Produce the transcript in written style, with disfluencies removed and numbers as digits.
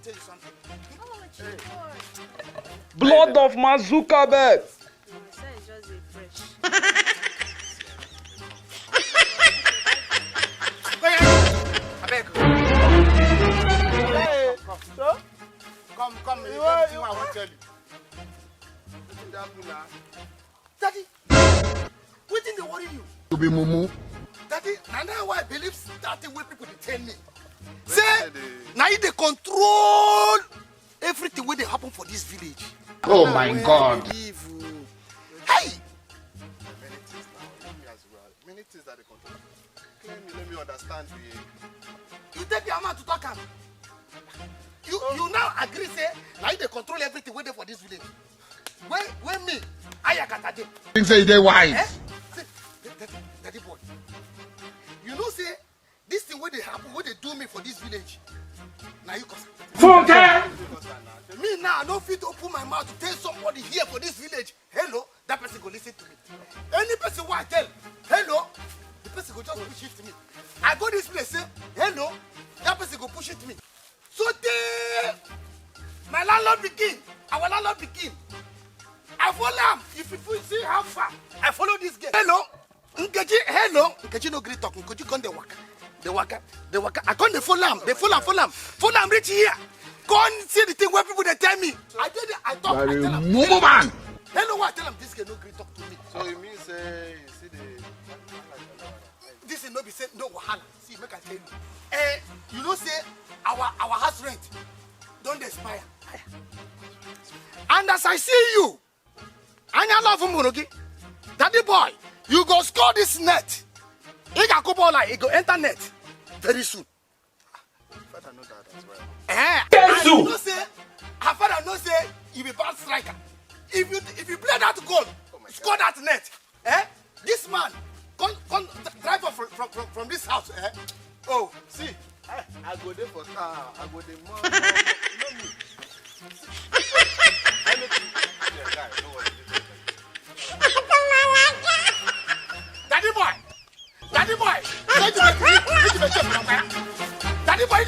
Tell you something. Blood of Mazuka bed. It's just a fresh. I beg. Hey, so? Come. You want- I want to tell you. Wetin dey happen now? Daddy, wetin dey worry you? To be mumu. Daddy, na now why I believe that thing wey people dey tell me. Say, na you dey control everything wey dey happen for this village. Oh my God. Hey! Many things now. Me as well. Many things that they control. Let me understand you. You take your man to talk am. You now agree say na you dey control everything wey dey for this village. When me, Ayakata dey. Think say they wise. Eh? Say, daddy boy, you know say this thing wey dey happen, wey dey do me for this village, na you cause am. Me now, I no fit open my mouth to tell somebody here for this village, hello, that person go listen to me. Any person wey I tell, hello, the person go just push it to me. I go this place, say, hello, that person go push it to me. So my landlord pikin, our landlord pikin, I follow am. If you see how far, I follow this girl. Hello, Nkechi, hello. Nkechi no gree talk. Nkechi come dey waka. I come dey follow am. Follow am reach here. Come see the thing where people they tell me. I did it. I talk. I tell am. Mumu man. Hello, what? Tell him this girl no gree talk to me. So it means you see the. This is no be say no wahala. See, make I tell you. You know say our house rent don't expire. And as I see you, Anya love Murugi, daddy boy, you go score this net. You can go like you go enter net very soon. Father know that as well. And you know say, her father know say you be bad striker. If you play that goal, score that net. This man come drive off from this house. Oh, see, I go there for car. I go there more. You know me. Anything. Yeah, guy, no worry. Daddy boy, daddy boy, daddy boy, daddy boy,